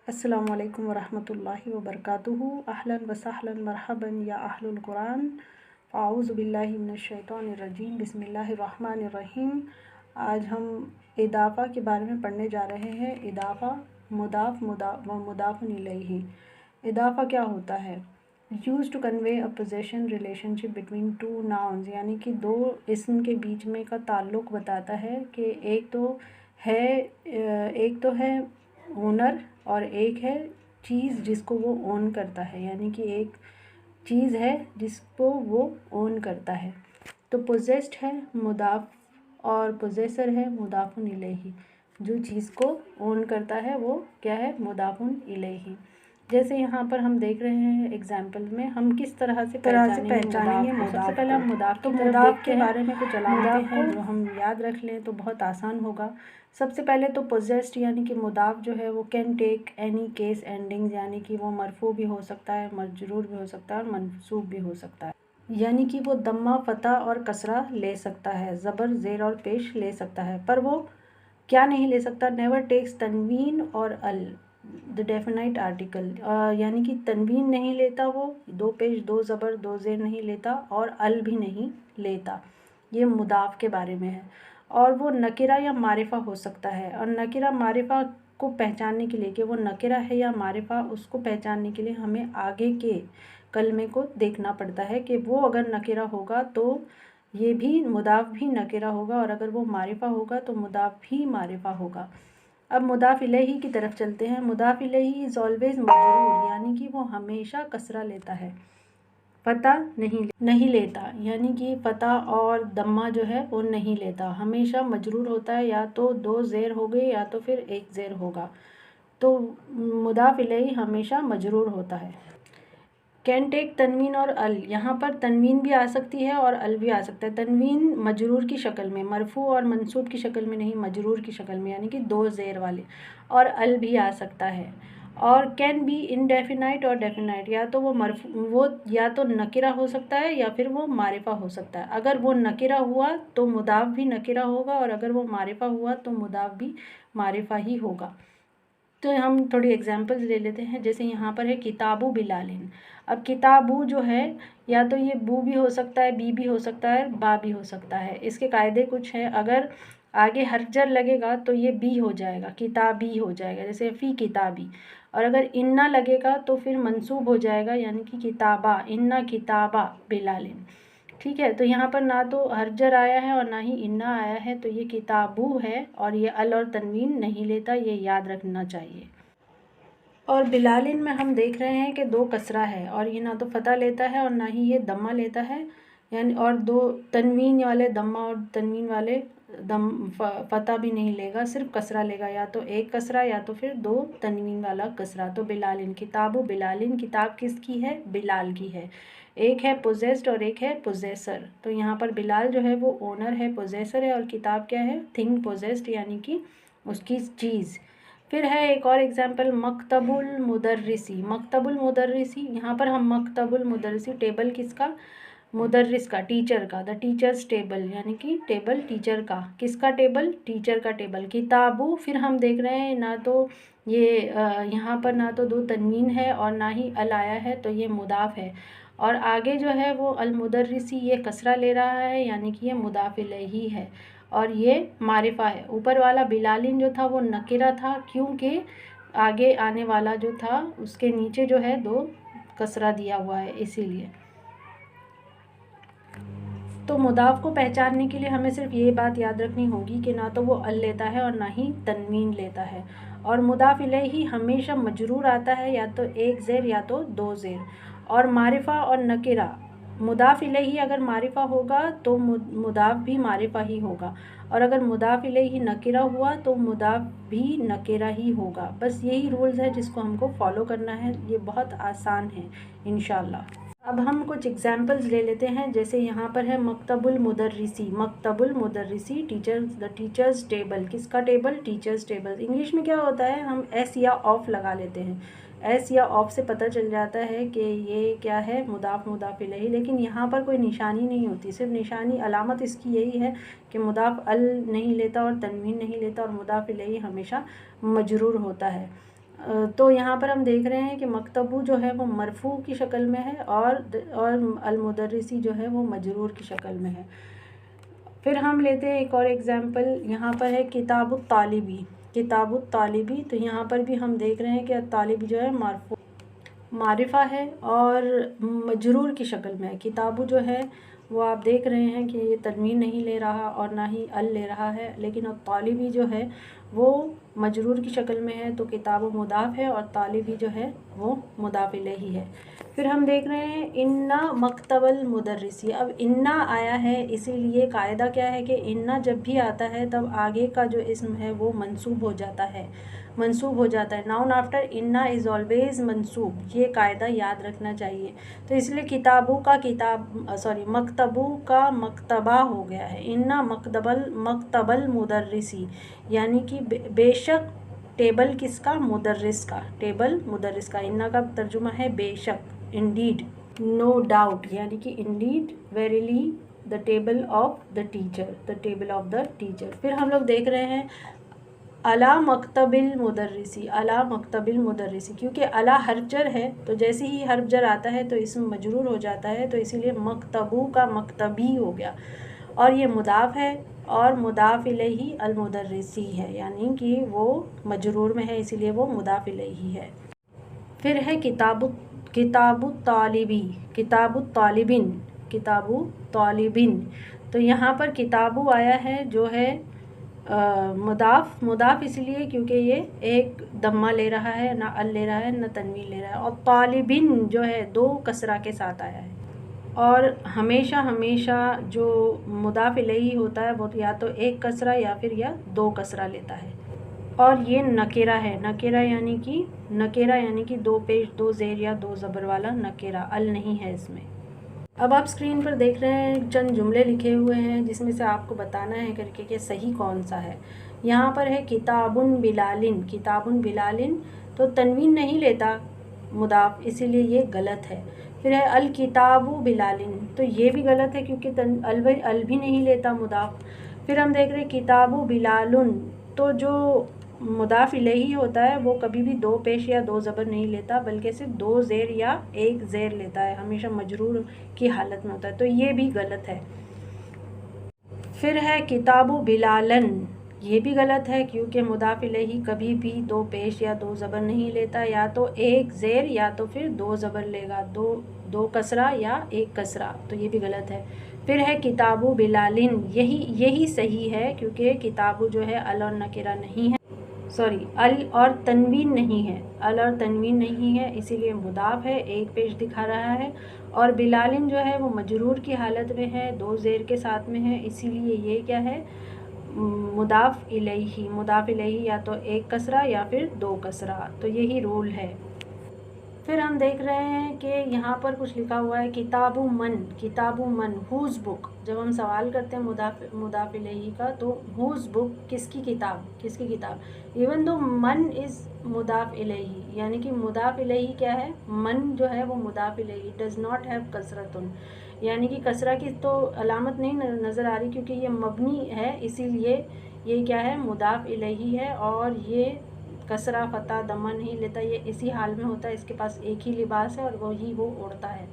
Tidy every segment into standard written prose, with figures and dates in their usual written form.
अस्सलामु अलैकुम वरहमतुल्लाहि वबरकातुहू। अहलन व सहलन मरहबन या अहलुल कुरान। आऊज़ु बिल्लाहि मिनश शैतानिर रजीम। बिस्मिल्लाहिर रहमानिर रहीम। आज हम इदाफ़ा के बारे में पढ़ने जा रहे हैं। इदाफ़ा मुदाफ़ व मुदाफ़ुन इलैहि। इदाफ़ा क्या होता है? Use to convey a possession relationship between two nouns, यानी कि दो इस्म के बीच में का ताल्लुक़ बताता है कि एक तो है ओनर और एक है चीज़ जिसको वो ओन करता है, यानी कि एक चीज़ है जिसको वो ओन करता है। तो पोजेस्ड है मुदाफ़ और पोजेसर है मुदाफ़ुन इलैहि। जो चीज़ को ओन करता है वो क्या है? मुदाफ़ुन इलैहि। जैसे यहाँ पर हम देख रहे हैं एग्जाम्पल में, हम किस तरह से पहचानेंगे मुदाफ़। सबसे पहले हम मुदाफ़ के बारे में कुछ अलामतें हैं जो हम याद रख लें तो बहुत आसान होगा। सबसे पहले तो पोजेस्ड यानी कि मुदाफ़ जो है वो can take any case endings, यानी कि वो मरफू भी हो सकता है, मजरूर भी हो सकता है और मनसूब भी हो सकता है। यानी कि वो दम्मा, फतह और कसरा ले सकता है, ज़बर, ज़ेर और पेश ले सकता है, पर वो क्या नहीं ले सकता? नेवर टेक्स तनवीन और अल, द डेफिनाइट आर्टिकल, यानी कि तनवीन नहीं लेता वो, दो पेश, दो ज़बर, दो ज़ेर नहीं लेता और अल भी नहीं लेता। ये मुदाफ़ के बारे में है। और वो नकिरा या मारिफा हो सकता है, और नकिरा मारिफा को पहचानने के लिए कि वो नकिरा है या मारिफा, उसको पहचानने के लिए हमें आगे के कलमे को देखना पड़ता है कि वो अगर नकिरा होगा तो ये भी मुदाफ़ भी नकिरा होगा, और अगर वो मारिफा होगा तो मुदाफ़ भी मारिफा होगा। अब मुदाफ़ इलैहि की तरफ चलते हैं। मुदाफ़ इलैहि इज़ ऑलवेज़ मजरूर, यानी कि वो हमेशा कसरा लेता है, फतह नहीं लेता, यानी कि फतह और दम्मा जो है वो नहीं लेता, हमेशा मजरूर होता है, या तो दो ज़ेर हो गए या तो फिर एक ज़ेर होगा। तो मुदाफ़ इलैहि हमेशा मजरूर होता है। कैन टेक तनवीन और अल, यहाँ पर तनवीन भी आ सकती है और अल भी आ सकता है। तनवीन मजरूर की शक्ल में, मरफू और मंसूब की शक्ल में नहीं, मजरूर की शक्ल में, यानी कि दो ज़ेर वाले, और अल भी आ सकता है। और कैन बी इनडेफिनाइट और डेफिनाइट, या तो वो या तो नकिरा हो सकता है या फिर वो मारिफा हो सकता है। अगर वो नकिरा हुआ तो मुदाफ़ भी नकिरा होगा, और अगर वो मारिफा हुआ तो मुदाफ़ भी मारिफा ही होगा। तो हम थोड़ी एग्जांपल्स ले लेते हैं। जैसे यहाँ पर है किताबु बिलालिन। अब किताबु जो है, या तो ये बू भी हो सकता है, बी भी हो सकता है, बा भी हो सकता है। इसके कायदे कुछ हैं। अगर आगे हर्फजर लगेगा तो ये बी हो जाएगा, किताबी हो जाएगा, जैसे फ़ी किताबी। और अगर इन्ना लगेगा तो फिर मंसूब हो जाएगा, यानी कि किताबा, इन्ना किताबा बिलालिन। ठीक है, तो यहाँ पर ना तो हर्फजर आया है और ना ही इन्ना आया है, तो ये किताबू है, और ये अल और तनवीन नहीं लेता, ये याद रखना चाहिए। और बिलालिन में हम देख रहे हैं कि दो कसरा है, और ये ना तो फतह लेता है और ना ही ये दम्मा लेता है, यानी और दो तनवीन वाले दम्मा और तनवीन वाले फतह भी नहीं लेगा, सिर्फ कसरा लेगा, या तो एक कसरा या तो फिर दो तनवीन वाला कसरा। तो बिलालिन, किताबु बिलालिन, किताब किसकी है? बिलाल की है। एक है पोजेस्ड और एक है पोजेसर। तो यहाँ पर बिलाल जो है वो ओनर है, पोजेसर है, और किताब क्या है? थिंग पोजेस्ड, यानी कि उसकी चीज़। फिर है एक और एग्जाम्पल, मकतबुल मुदर्रिसी। मकतबुल मुदर्रिसी, यहाँ पर हम मकतबुल मुदर्रिसी, टेबल किसका? मुदर्रिस का, टीचर का, द टीचर्स टेबल, यानी कि टेबल टीचर का। किसका टेबल? टीचर का टेबल। किताबु, फिर हम देख रहे हैं ना तो ये यहाँ पर ना तो दो तनवीन है और ना ही अल आया है, तो ये मुदाफ़ है। और आगे जो है वो अल मुदर्रिसी, ये कसरा ले रहा है, यानी कि ये मुदाफ़ इलैहि है, और ये मारिफा है। ऊपर वाला बिलालिन जो था वो नकिरा था, क्योंकि आगे आने वाला जो था उसके नीचे जो है दो कसरा दिया हुआ है, इसीलिए। तो मुदाफ़ को पहचानने के लिए हमें सिर्फ ये बात याद रखनी होगी कि ना तो वो अल लेता है और ना ही तनवीन लेता है। और मुदाफ़ इलैहि हमेशा मजरूर आता है, या तो एक ज़ेर या तो दो ज़ेर। और मारिफा और नकिरा, मुदाफ़ इलैहि अगर मारिफा होगा तो मुदाफ़ भी मारिफा ही होगा, और अगर मुदाफ़ इलैहि नकिरा हुआ तो मुदाफ़ भी नकिरा ही होगा। बस यही रूल्स है जिसको हमको फॉलो करना है। ये बहुत आसान है इंशाल्लाह। अब हम कुछ एग्जाम्पल्स ले लेते हैं। जैसे यहाँ पर है मकतबुल मुदर्रिसी। मकतबुल मुदर्रिसी, टीचर्स, द टीचर्स टेबल। किसका टेबल? Teachers table. इंग्लिश में क्या होता है, हम एस या ऑफ लगा लेते हैं। एस या ऑफ से पता चल जाता है कि ये क्या है, मुदाफ़ मुदाफ़ इलैहि, लेकिन यहाँ पर कोई निशानी नहीं होती। सिर्फ निशानी, अलामत इसकी यही है कि मुदाफ़ अल नहीं लेता और तनवीन नहीं लेता, और मुदाफ़ इलैहि हमेशा मजरूर होता है। तो यहाँ पर हम देख रहे हैं कि मकतबू जो है वो मरफू की शक्ल में है और अलमुदर्रिसी जो है वो मजरूर की शक्ल में है। फिर हम लेते हैं एक और एग्जांपल। यहाँ पर है किताबुत तालिबी। किताबुत तालिबी, तो यहाँ पर भी हम देख रहे हैं कि तालिबी जो है मरफू मारिफा है और मजरूर की शक्ल में है। किताबु जो है वो आप देख रहे हैं कि ये तनवीन नहीं ले रहा और ना ही अल ले रहा है, लेकिन अब तालिबी जो है वो मजरूर की शक्ल में है, तो किताब मुदाफ़ है और तालिबी जो है वो मुदाफ़ इलैही है। फिर हम देख रहे हैं इन्ना मकतबल मुदर्रिसी। अब इन्ना आया है, इसीलिए कायदा क्या है कि इन्ना जब भी आता है तब आगे का जो इस्म है वो मंसूब हो जाता है, मंसूब हो जाता है। नाउन आफ्टर इन्ना इज़ ऑलवेज़ मंसूब, ये कायदा याद रखना चाहिए। तो इसलिए किताबों का मकतबू का मकतबा हो गया है। इन्ना मकतबल मुदर्रिसी, यानी कि बेशक टेबल किसका, मुदर्रिस का, टेबल मुदर्रिस का। इन्ना का तर्जुमा है बेशक, इंडीड, नो डाउट, यानी कि Indeed, verily the table of the teacher, the table of the teacher. फिर हम लोग देख रहे हैं अला मकतबिल मुदर्रिसी। अला मकतबिल मुदर्रिसी, क्योंकि अला हर्फ जर है तो जैसे ही हर्फ जर आता है तो इसम मजरूर हो जाता है, तो इसीलिए मकतबू का मकतबी हो गया। और ये मुदाफ़ है और मुदाफ़ इलैही अल मुदर्रिसी है, यानी कि वो मजरूर में है, इसीलिए वो मुदाफ़ इलैही है। फिर है किताबु तालिबी, किताबु तालिबिन, किताबु तालिबिन। तो यहाँ पर किताबु आया है जो है मुदाफ़ इसलिए क्योंकि ये एक दम्मा ले रहा है, ना अल ले रहा है, ना तनवीन ले रहा है। और तालिबिन जो है दो कसरा के साथ आया है। और हमेशा जो मुदाफ़ इलैही होता है वो या तो एक कसरा या फिर या दो कसरा लेता है। और ये नकेरा है, नकेरा यानी कि दो पेश, दो ज़ेर या दो ज़बर वाला नकेरा, अल नहीं है इसमें। अब आप स्क्रीन पर देख रहे हैं चंद जुमले लिखे हुए हैं जिसमें से आपको बताना है करके कि सही कौन सा है। यहाँ पर है किताबुन बिलालिन, किताबुन बिलालिन, तो तनवीन नहीं लेता मुदाफ़, इसीलिए ये गलत है। फिर है अल किताबु बिलालिन, तो ये भी गलत है क्योंकि अल भी नहीं लेता मुदाफ़। फिर हम देख रहे हैं किताबु बिलालुन, तो जो मुदाफ़ इलैही होता है वो कभी भी दो पेश या दो ज़बर नहीं लेता, बल्कि सिर्फ दो ज़ेर या एक ज़ेर लेता है, हमेशा मजरूर की हालत में होता है, तो ये भी गलत है। फिर है किताबु बिलालन, ये भी गलत है क्योंकि मुदाफ़ इलैही कभी भी दो पेश या दो ज़बर नहीं लेता, या तो एक ज़ेर या तो फिर दो ज़बर लेगा, दो कसरा या एक कसरा, तो ये भी गलत है। फिर है किताबु बिलालिन, यही सही है क्योंकि किताबु जो है अल और नकेरा नहीं है, अल और तनवीन नहीं है, अल और तनवीन नहीं है, इसीलिए मुदाफ़ है, एक पेश दिखा रहा है। और बिलालिन जो है वो मजरूर की हालत में है, दो ज़ेर के साथ में है, इसीलिए ये क्या है, मुदाफ़ इलैही या तो एक कसरा या फिर दो कसरा, तो यही रूल है। फिर हम देख रहे हैं कि यहाँ पर कुछ लिखा हुआ है किताबु मन, हुज़ बुक। जब हम सवाल करते हैं मुदाफ़ इलैही का, तो हुज़ बुक, किसकी किताब, इवन दो मन इज़ मुदाफ़ इलैही, यानी कि मुदाफ़ इलैही क्या है, मन जो है वो मुदाफ़ इलैही, डज़ नॉट हैव कसरतुन, यानी कि कसरा की तो अलामत नहीं नज़र आ रही क्योंकि ये मबनी है, इसीलिए ये क्या है, मुदाफ़ इलैही है। और ये कसरा फता दमा नहीं लेता, ये इसी हाल में होता है, इसके पास एक ही लिबास है और वही वो ओढ़ता है।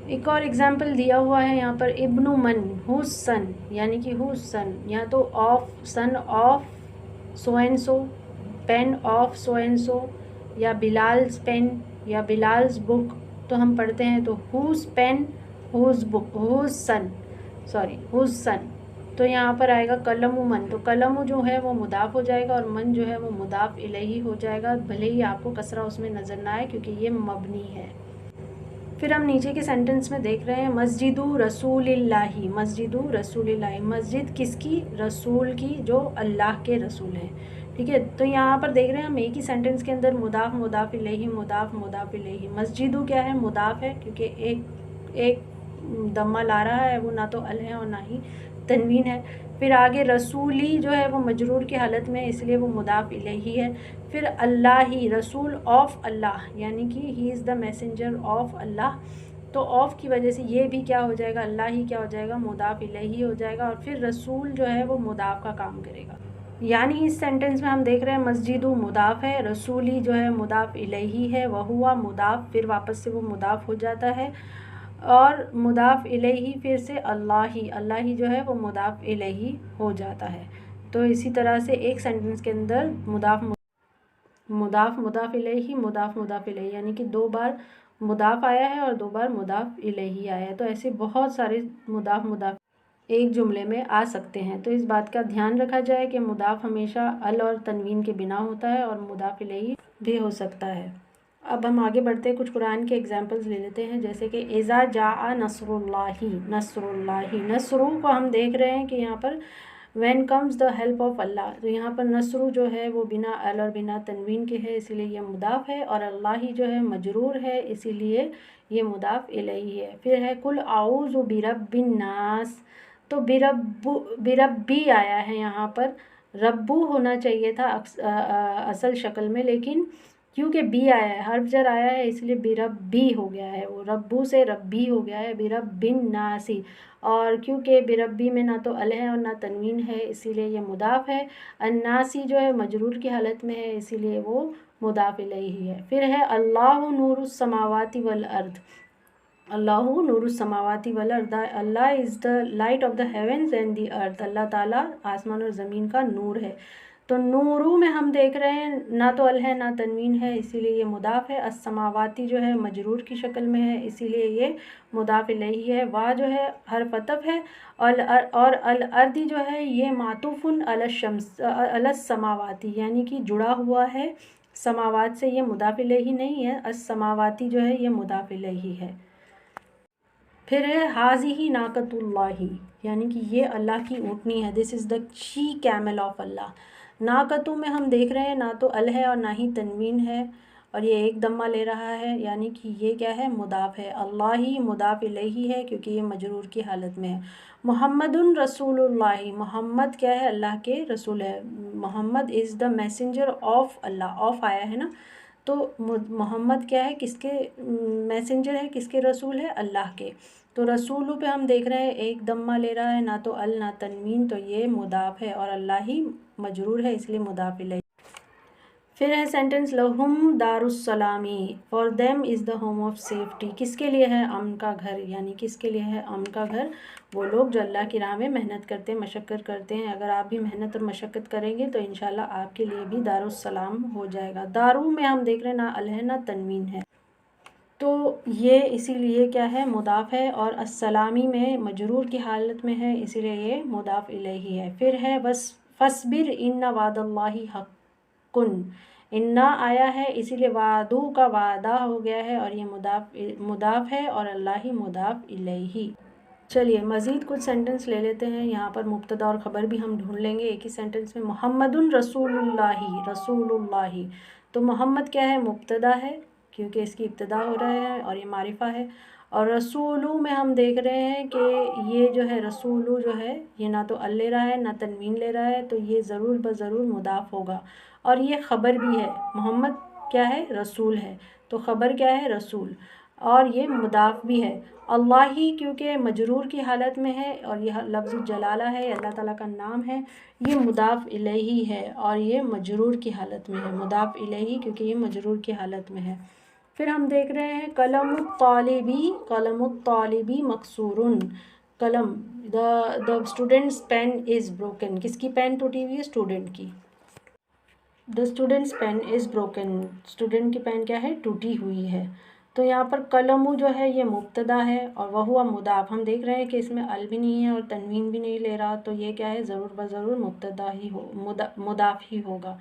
एक और एग्जाम्पल दिया हुआ है यहाँ पर इब्नु मन, हुज़ सन, यानी कि हुज़ सन, या तो of, son of so and so, pain of so and so, या बिलाल्स पेन या बिलाल्स बुक, तो हम पढ़ते हैं तो whose pen, whose book, whose son. तो यहाँ पर आएगा कलमु मन, तो कलमु जो है वो मुदाफ़ हो जाएगा और मन जो है वो मुदाफ़ इलैही हो जाएगा, भले ही आपको कसरा उसमें नज़र ना आए क्योंकि ये मबनी है। फिर हम नीचे के सेंटेंस में देख रहे हैं मस्जिदु रसूलिल्लाही, मस्जिद किसकी, रसूल की, जो अल्लाह के रसूल हैं, ठीक है। तो यहाँ पर देख रहे हैं हम एक ही सेंटेंस के अंदर मुदाफ़ इलैही, मस्जिदु क्या है, मुदाफ़ है क्योंकि एक दम्मा ला रहा है, वो ना तो अल है और ना ही तनवीन है। फिर आगे रसूली जो है वो मजरूर की हालत में, इसलिए वो मुदाफ़ इलैही है। फिर अल्लाही, रसूल ऑफ अल्लाह, यानी कि he is the messenger of Allah, तो ऑफ की वजह से ये भी क्या हो जाएगा, अल्लाह ही क्या हो जाएगा, मुदाफ़ इलैही हो जाएगा। और फिर रसूल जो है वो मुदाफ़ का काम करेगा। यानी इस सेंटेंस में हम देख रहे हैं मस्जिदु मुदाफ़ है, रसूली जो है मुदाफ़ इलैही है, वहुआ मुदाफ़ फिर वापस से वो मुदाफ़ हो जाता है, और मुदाफ़ इलैही फिर से अल्लाह ही जो है वो मुदाफ़ इलैही हो जाता है। तो इसी तरह से एक सेंटेंस के अंदर मुदाफ़ इलैही यानी कि 2 बार मुदाफ़ आया है और 2 बार मुदाफ़ इलैही आया है। तो ऐसे बहुत सारे मुदाफ़ एक जुमले में आ सकते हैं। तो इस बात का ध्यान रखा जाए कि मुदाफ़ हमेशा अल और तनवीन के बिना होता है और मुदाफ़ इलैही भी हो सकता है। अब हम आगे बढ़ते हैं, कुछ कुरान के एग्जांपल्स ले लेते हैं, जैसे कि इज़ा जाआ नस्रुल्लाही, नस्रु को हम देख रहे हैं कि यहाँ पर when comes the help of Allah, तो यहाँ पर नस्रु जो है वो बिना अल और बिना तनवीन के है, इसीलिए ये मुदाफ़ है, और अल्लाह ही जो है मजरूर है, इसीलिए ये मुदाफ़ इलैही है। फिर है कुल आऊज़ु बिरब्बिन नास, तो बिरब्बी आया है, यहाँ पर रब्बू होना चाहिए था असल शक्ल में, लेकिन क्योंकि बी आया है, हर्फ जर आया है, इसलिए बिरब्बी हो गया है, वो रब्बू से रब्बी हो गया है, बिरब्बिन नासी। और क्योंकि बिरब्बी में ना तो अल है और ना तनवीन है, इसीलिए ये मुदाफ़ है। अन्नासी जो है मजरूर की हालत में है, इसीलिए वो मुदाफ़ इलैही है। फिर है अल्लाहु नूरुस समावाति वल अर्द, अल्लाहु नूरुस समावाति वल अर्द, Allah is the light of the heavens and the earth, Allah ताला आसमान और ज़मीन का नूर है। तो नूरू में हम देख रहे हैं ना तो अल है ना तनवीन है, इसीलिए ये मुदाफ़ है। अस्समावाती जो है मजरूर की शक्ल में है, इसीलिए ये मुदाफ़ इलैही है। वाह जो है हर्फ अतफ़ है, और अल अर्दी जो है ये मातूफ़ुन अलस समावाती, यानी कि जुड़ा हुआ है समावात से, ये मुदाफ़ इलैही नहीं है। अस्समावाती जो है ये मुदाफ़ इलैही है। फिर है हाज़िही नाकतुल्लाही, यानी कि ये अल्लाह की ऊँटनी है, this is the she camel of Allah. नाकतु में हम देख रहे हैं ना तो अल है और ना ही तनवीन है, और ये एक दम्मा ले रहा है, यानी कि ये क्या है, मुदाफ़ है। अल्लाह ही मुदाफ़ इलैही है क्योंकि ये मजरूर की हालत में है। मुहम्मदुन रसूलुल्लाही, मोहम्मद क्या है, अल्लाह के रसूल है। Muhammad is the messenger of Allah, of आया है ना, तो मोहम्मद क्या है, किसके मैसेंजर है, किसके रसूल है, अल्लाह के। तो रसूलू पे हम देख रहे हैं एक दम्मा ले रहा है, ना तो अल ना तनवीन, तो ये मुदाफ़ है, और अल्लाह ही मजरूर है, इसलिए मुदाफ़ इलैही। फिर है सेंटेंस लहुम दारुस्सलामी, for them is the home of safety, किसके लिए है अमन का घर, यानी किसके लिए है अमन का घर, वो लोग जो अल्लाह की राह में मेहनत करते हैं, मशक्क़त करते हैं। अगर आप भी मेहनत और मशक्क़त करेंगे तो इंशाल्लाह आपके लिए भी दारुस्सलाम हो जाएगा। दारू में हम देख रहे हैं ना अल है ना तनवीन है, तो ये इसीलिए क्या है, मुदाफ़ है, और अस्सलामी में मजरूर की हालत में है, इसीलिए ये मुदाफ़ इलैही है। फिर है बस फस्बिर इन्ना वादल्लाही हक़्क़ुन, इन्ना आया है इसीलिए वादू का वादा हो गया है, और ये मुदाफ़ है, और अल्लाह ही मुदाफ़ इलैही। चलिए मज़ीद कुछ सेंटेंस ले लेते हैं, यहाँ पर मुब्तदा और ख़बर भी हम ढूंढ लेंगे एक ही सेंटेंस में। मुहम्मदुन रसूलुल्लाही, तो मोहम्मद क्या है, मुब्तदा है क्योंकि इसकी इब्तदा हो रहा है, और ये मारिफ़ा है। और रसूलू में हम देख रहे हैं कि ये जो है रसूलू जो है ये ना तो अल ले रहा है ना तनवीन ले रहा है, तो ये ज़रूर ज़रूर मुदाफ़ होगा। और ये ख़बर भी है, मोहम्मद क्या है, रसूल है, तो ख़बर क्या है, रसूल, और ये मुदाफ़ भी है। अल्लाह ही क्योंकि मजरूर की हालत में है, और यह लफ्ज़ जलाला है, अल्लाह ताला का नाम है, ये मुदाफ़ इलैही है, और ये मजरूर की हालत में है, मुदाफ़ इलैही क्योंकि ये मजरूर की हालत में है। फिर हम देख रहे हैं कलमुत तालिबी मकसूरुन, कलम the student's pen is broken, किसकी पेन टूटी हुई है, स्टूडेंट की। The student's pen is broken, student की पेन क्या है, टूटी हुई है। तो यहाँ पर कलमु जो है ये मुब्तदा है, और वह हुआ मुदाफ़, हम देख रहे हैं कि इसमें अल भी नहीं है और तनवीन भी नहीं ले रहा, तो ये क्या है, ज़रूर ज़रूर मुब्तदा ही हो, मुदाफ़ ही होगा।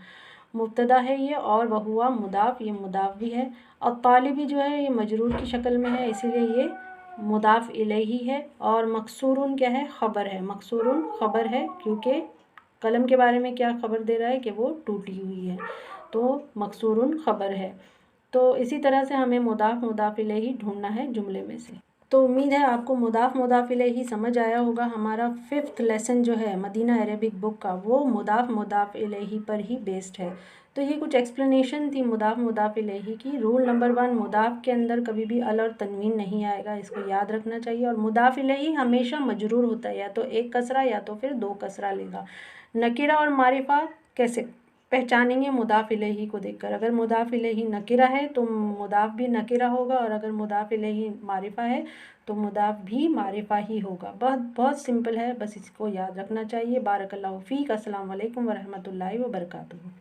मुब्तदा है ये, और वह हुआ मुदाफ़, ये मुदाफ़ भी है। और तालिबी जो है ये मजरूर की शक्ल में है, इसीलिए ये मुदाफ़ इलैही है। और मकसूरुन क्या है, ख़बर है, मकसूरुन ख़बर है क्योंकि कलम के बारे में क्या ख़बर दे रहा है कि वो टूटी हुई है, तो मकसूरुन ख़बर है। तो इसी तरह से हमें मुदाफ़ इलैही ढूंढना है जुमले में से। तो उम्मीद है आपको मुदाफ़ इलैही समझ आया होगा। हमारा 5th लेसन जो है मदीना अरेबिक बुक का, वो मुदाफ़ इलैही पर ही बेस्ड है। तो ये कुछ एक्सप्लेनेशन थी मुदाफ़ इलैही की। रूल नंबर 1, मुदाफ़ के अंदर कभी भी अल और तनवीन नहीं आएगा, इसको याद रखना चाहिए। और मुदाफ़ इलैही हमेशा मजरूर होता है, या तो एक कसरा या तो फिर 2 कसरा लेगा। नकीरा और मारिफा कैसे पहचानेंगे? मुदाफ इलैही को देखकर। अगर मुदाफ इलैही नकीरा है तो मुदाफ भी नकीरा होगा, और अगर मुदाफ इलैही मारिफा है तो मुदाफ भी मारिफा ही होगा। बहुत बहुत सिंपल है, बस इसको याद रखना चाहिए। बारकल्लाहु फ़ीक। अस्सलाम वालेकुम वरहमतुल्लाहि वबरकातुहू।